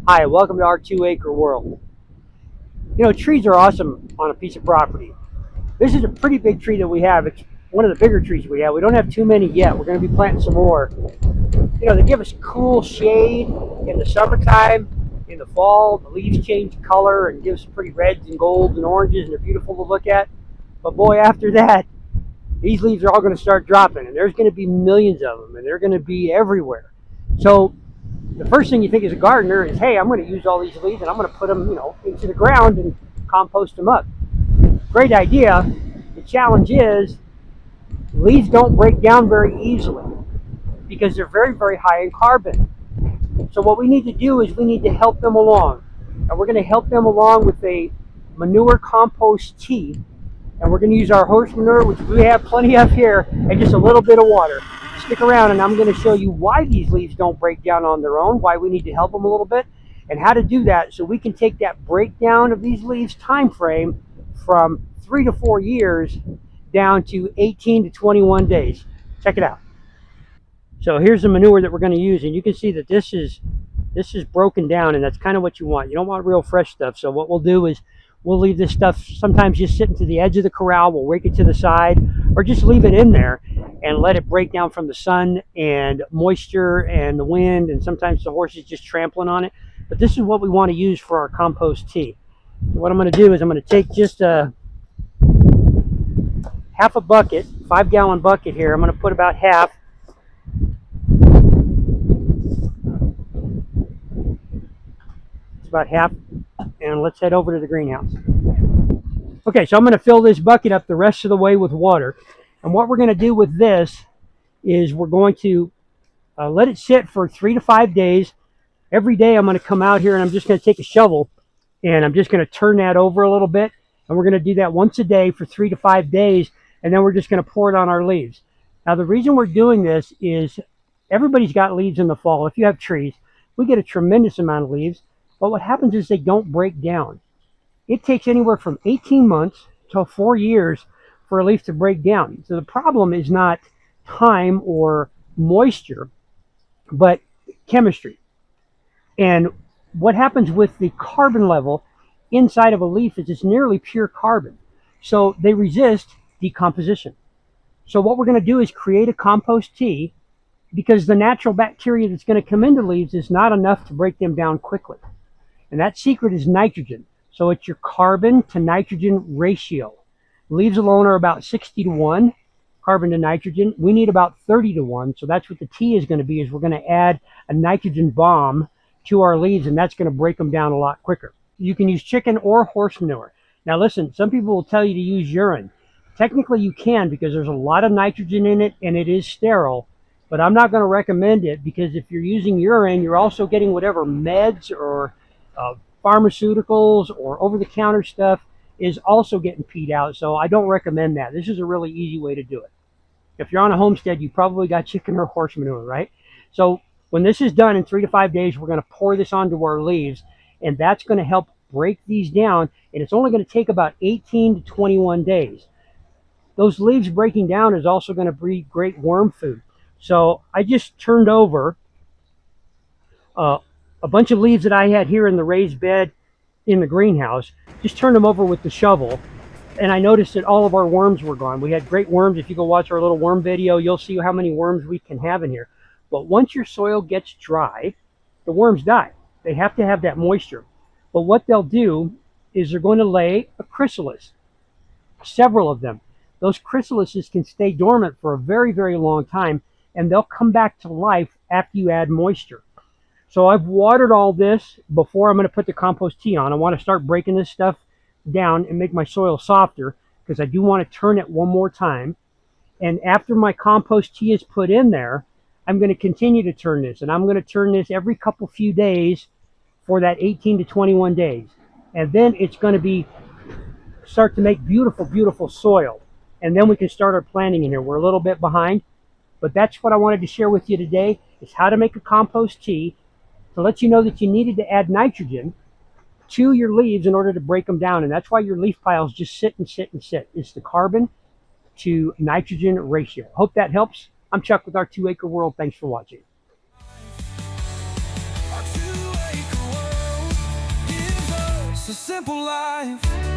Hi, welcome to our 2 acre world. You know, trees are awesome on a piece of property. This is a pretty big tree that we have. It's one of the bigger trees we have. We don't have too many yet. We're going to be planting some more. You know, they give us cool shade in the summertime. In the fall, the leaves change color and give us pretty reds and golds and oranges, and they're beautiful to look at. But boy, after that, these leaves are all going to start dropping, and there's going to be millions of them, and they're going to be everywhere. So the first thing you think as a gardener is, hey, I'm going to use all these leaves and I'm going to put them, into the ground and compost them up. Great idea. The challenge is leaves don't break down very easily because they're very, very high in carbon. So what we need to do is we need to help them along. And we're going to help them along with a manure compost tea. And we're going to use our horse manure, which we have plenty of here, and just a little bit of water. Stick around and I'm going to show you why these leaves don't break down on their own, why we need to help them a little bit, and how to do that so we can take that breakdown of these leaves time frame from 3 to 4 years down to 18 to 21 days. Check it out. So here's the manure that we're going to use, and you can see that this is broken down, and that's kind of what you want. You don't want real fresh stuff. So what we'll do is we'll leave this stuff sometimes just sitting to the edge of the corral. We'll rake it to the side or just leave it in there and let it break down from the sun and moisture and the wind, and sometimes the horses just trampling on it. But this is what we want to use for our compost tea. So what I'm going to do is I'm going to take just a half a bucket, 5 gallon bucket here. I'm going to put about half. It's about half, and let's head over to the greenhouse. Okay, so I'm going to fill this bucket up the rest of the way with water. And what we're going to do with this is we're going to let it sit for 3 to 5 days. Every day I'm going to come out here and I'm just going to take a shovel and I'm just going to turn that over a little bit. And we're going to do that once a day for 3 to 5 days. And then we're just going to pour it on our leaves. Now, the reason we're doing this is everybody's got leaves in the fall. If you have trees, we get a tremendous amount of leaves. But what happens is they don't break down. It takes anywhere from 18 months to 4 years for a leaf to break down. So the problem is not time or moisture, but chemistry. And what happens with the carbon level inside of a leaf is it's nearly pure carbon. So they resist decomposition. So what we're going to do is create a compost tea because the natural bacteria that's going to come into leaves is not enough to break them down quickly. And that secret is nitrogen. So it's your carbon to nitrogen ratio. Leaves alone are about 60 to 1, carbon to nitrogen. We need about 30 to 1. So that's what the tea is going to be, is we're going to add a nitrogen bomb to our leaves, and that's going to break them down a lot quicker. You can use chicken or horse manure. Now listen, some people will tell you to use urine. Technically you can because there's a lot of nitrogen in it and it is sterile, but I'm not going to recommend it because if you're using urine, you're also getting whatever meds or pharmaceuticals or over-the-counter stuff is also getting peed out. So I don't recommend that. This is a really easy way to do it. If you're on a homestead, you probably got chicken or horse manure, right? So when this is done in 3 to 5 days, we're going to pour this onto our leaves, and that's going to help break these down, and it's only going to take about 18 to 21 days. Those leaves breaking down is also going to breed great worm food. So I just turned over a bunch of leaves that I had here in the raised bed in the greenhouse, just turned them over with the shovel, and I noticed that all of our worms were gone. We had great worms. If you go watch our little worm video, you'll see how many worms we can have in here. But once your soil gets dry, the worms die. They have to have that moisture. But what they'll do is they're going to lay a chrysalis, several of them. Those chrysalises can stay dormant for a very, very long time, and they'll come back to life after you add moisture. So I've watered all this before I'm going to put the compost tea on. I want to start breaking this stuff down and make my soil softer because I do want to turn it one more time. And after my compost tea is put in there, I'm going to continue to turn this. And I'm going to turn this every few days for that 18 to 21 days. And then it's going to start to make beautiful, beautiful soil. And then we can start our planting in here. We're a little bit behind, but that's what I wanted to share with you today, is how to make a compost tea to let you know that you needed to add nitrogen to your leaves in order to break them down. And that's why your leaf piles just sit and sit and sit. It's the carbon to nitrogen ratio. Hope that helps. I'm Chuck with our 2 Acre World. Thanks for watching. It's a simple life.